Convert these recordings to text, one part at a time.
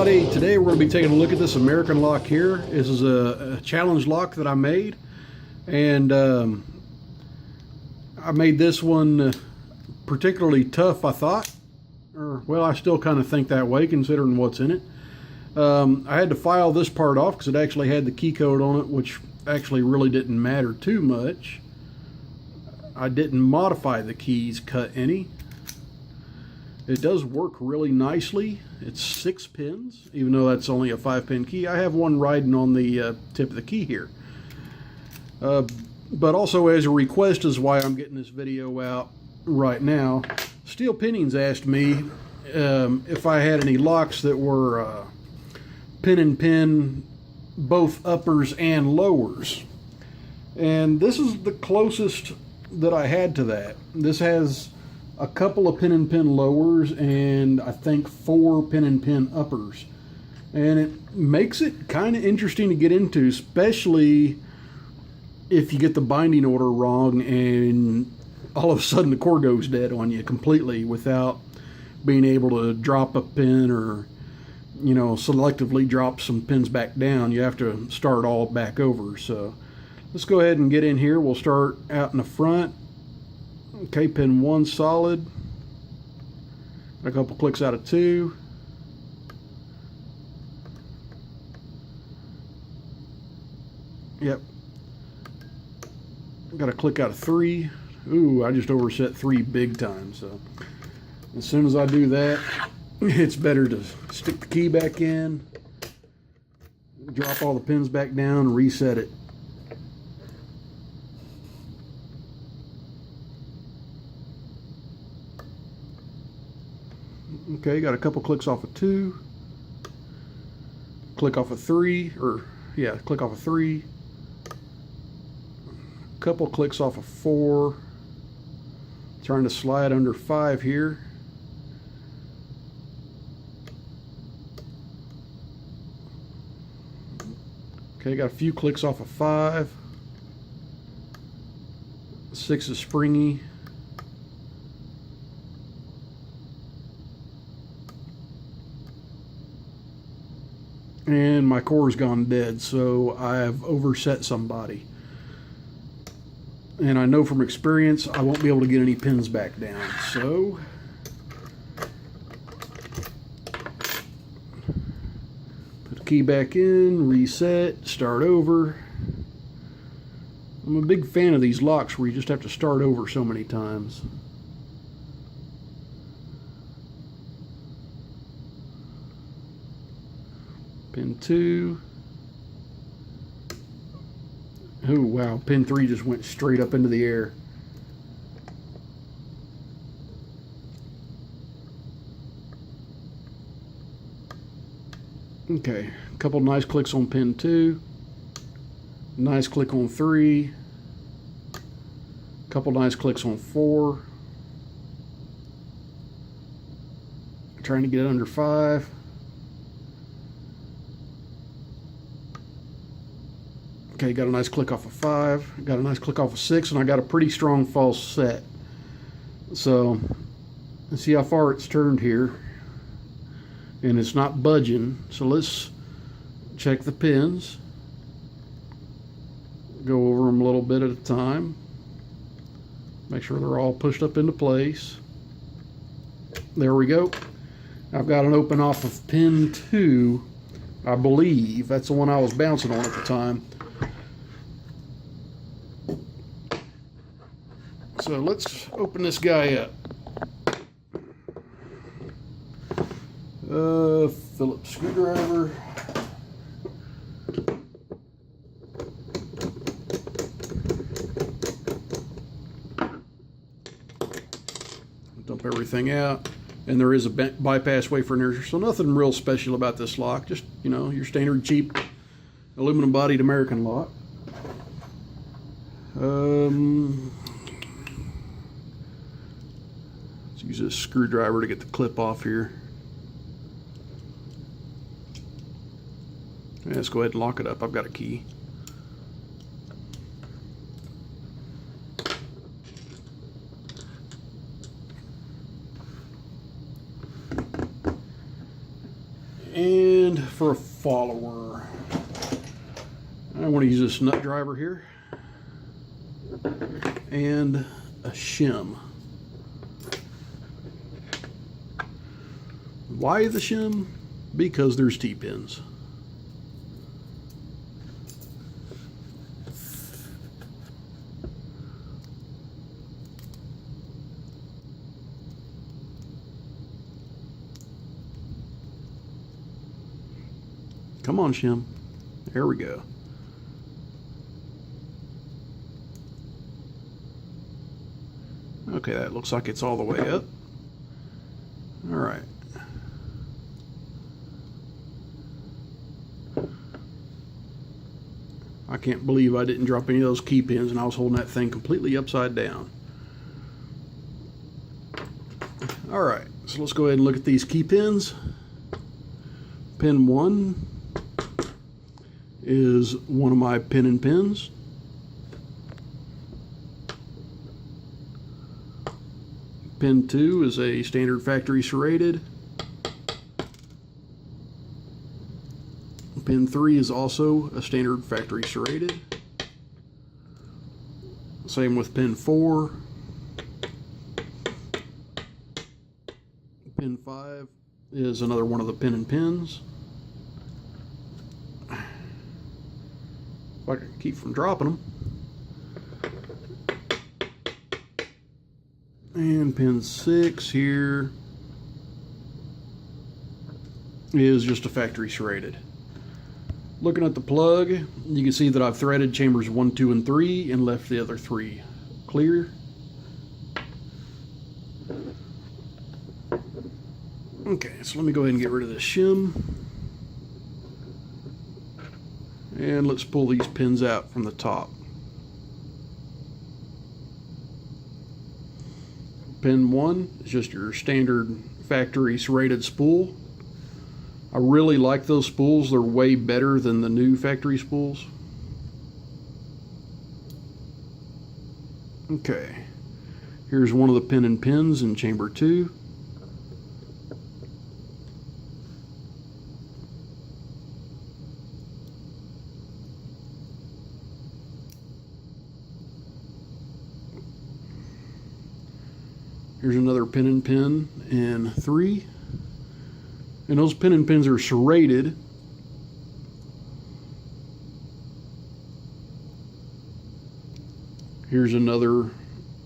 everybody. Today we're going to be taking a look at this American lock here. This is a challenge lock that I made, and I made this one particularly tough, I thought. Well, I still kind of think that way considering what's in it. I had to file this part off because it actually had the key code on it, which actually really didn't matter too much. I didn't modify the keys, cut any. It does work really nicely. It's 6 pins, even though that's only a 5-pin key. I have one riding on the tip of the key here. But also, as a request, is why I'm getting this video out right now. Steel Pinnings asked me if I had any locks that were pin and pin, both uppers and lowers. And this is the closest that I had to that. This has a couple of pin and pin lowers and I think 4 pin and pin uppers, and it makes it kind of interesting to get into, especially if you get the binding order wrong and all of a sudden the core goes dead on you completely without being able to drop a pin or, you know, selectively drop some pins back down. You have to start all back over. So let's go ahead and get in here. We'll start out in the front. Okay, pin 1 solid. A couple clicks out of 2. Yep. Got a click out of 3. Ooh, I just overset 3 big time. So as soon as I do that, it's better to stick the key back in, drop all the pins back down, and reset it. Okay, got a couple clicks off of 2, click off of 3, click off of 3, couple clicks off of 4, trying to slide under 5 here. Okay, got a few clicks off of 5, 6 is springy. And my core's gone dead, so I've overset somebody. And I know from experience I won't be able to get any pins back down. So put the key back in, reset, start over. I'm a big fan of these locks where you just have to start over so many times. Pin 2. Oh wow, pin 3 just went straight up into the air. Okay, a couple nice clicks on pin 2. Nice click on 3. Couple nice clicks on 4. Trying to get it under 5. Okay, got a nice click off of 5, got a nice click off of 6, and I got a pretty strong false set. So let's see how far it's turned here, and it's not budging. So let's check the pins, go over them a little bit at a time, make sure they're all pushed up into place. There we go. I've got an open off of pin 2, I believe. That's the one I was bouncing on at the time. So let's open this guy up. Phillips screwdriver. Dump everything out. And there is a bypass wafer in there, so nothing real special about this lock. Just, you know, your standard cheap aluminum bodied American lock. Let's use this screwdriver to get the clip off here. Yeah, let's go ahead and lock it up. I've got a key. And And for a follower, I want to use this nut driver here and a shim. Why the shim? Because there's T-pins. Come on, shim. There we go. Okay, that looks like it's all the way up. All right. I can't believe I didn't drop any of those key pins and I was holding that thing completely upside down. All right, so let's go ahead and look at these key pins. Pin 1 is one of my pin and pins. Pin 2 is a standard factory serrated. Pin 3 is also a standard factory serrated. Same with pin 4. Pin 5 is another one of the pin and pins. If I can keep from dropping them. And pin 6 here is just a factory serrated. Looking at the plug, you can see that I've threaded chambers 1, 2, and 3 and left the other 3 clear. Okay, so let me go ahead and get rid of this shim. And let's pull these pins out from the top. Pin 1 is just your standard factory serrated spool. I really like those spools. They're way better than the new factory spools. Okay, here's one of the pin and pins in chamber 2. Here's another pin and pin in 3. And those pin and pins are serrated. Here's another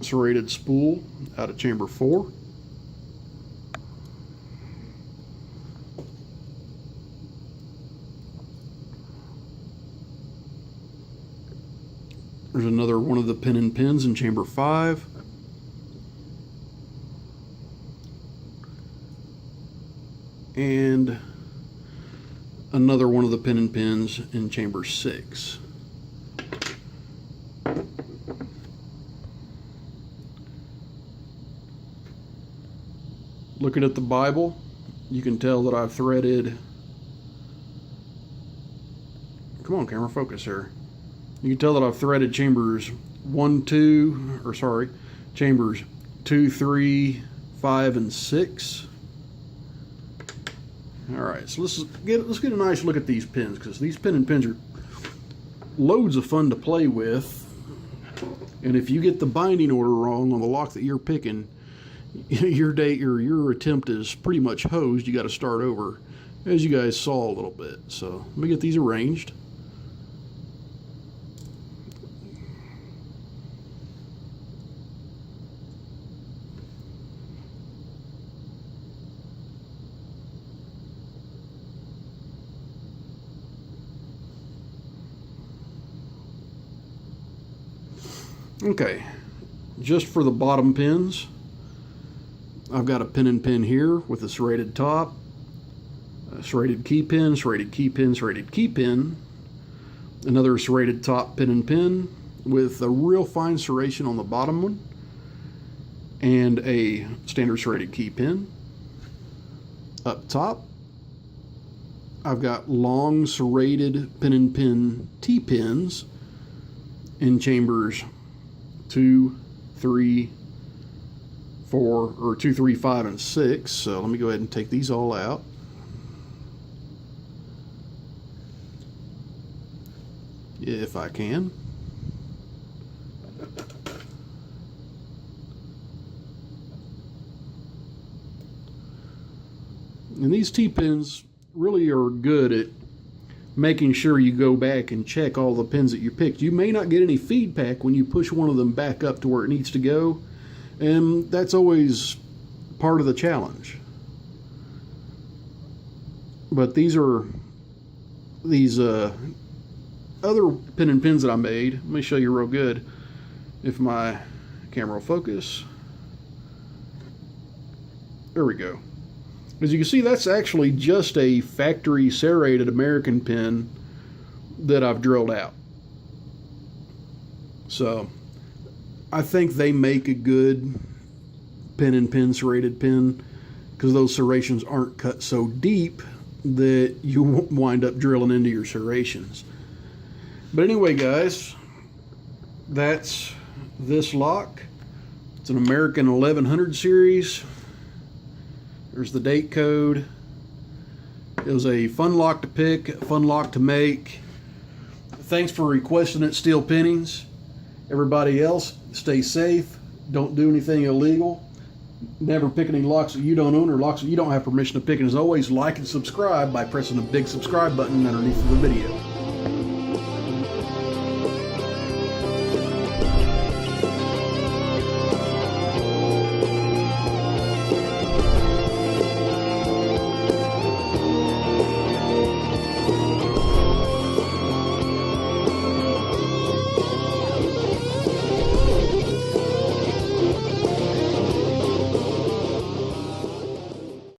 serrated spool out of chamber 4. There's another one of the pin and pins in chamber 5. And another one of the pin and pins in chamber 6. Looking at the Bible, you can tell that I've threaded, come on camera, focus here. You can tell that I've threaded chambers 1, 2, or sorry, chambers 2, 3, 5, and 6. All right, so let's get a nice look at these pins, because these pin and pins are loads of fun to play with. And if you get the binding order wrong on the lock that you're picking, your attempt is pretty much hosed. You got to start over, as you guys saw a little bit. So let me get these arranged. Okay, just for the bottom pins, I've got a pin and pin here with a serrated top, a serrated key pin, serrated key pin, serrated key pin, another serrated top pin and pin with a real fine serration on the bottom one, and a standard serrated key pin. Up top, I've got long serrated pin and pin T-pins in chambers 2, 3, 4, or 2, 3, 5, and 6. So let me go ahead and take these all out. if I can. And these T-pins really are good at making sure you go back and check all the pins that you picked. You may not get any feedback when you push one of them back up to where it needs to go, and that's always part of the challenge. But these are other pin and pins that I made. Let me show you real good if my camera will focus. There we go. As you can see, that's actually just a factory serrated American pin that I've drilled out. So I think they make a good pin and pin serrated pin because those serrations aren't cut so deep that you won't wind up drilling into your serrations. But anyway, guys, that's this lock. It's an American 1100 series. There's the date code. It was a fun lock to pick, fun lock to make. Thanks for requesting it, Steel Pinnings. Everybody else, stay safe. Don't do anything illegal. Never pick any locks that you don't own or locks that you don't have permission to pick. And as always, like and subscribe by pressing the big subscribe button underneath the video.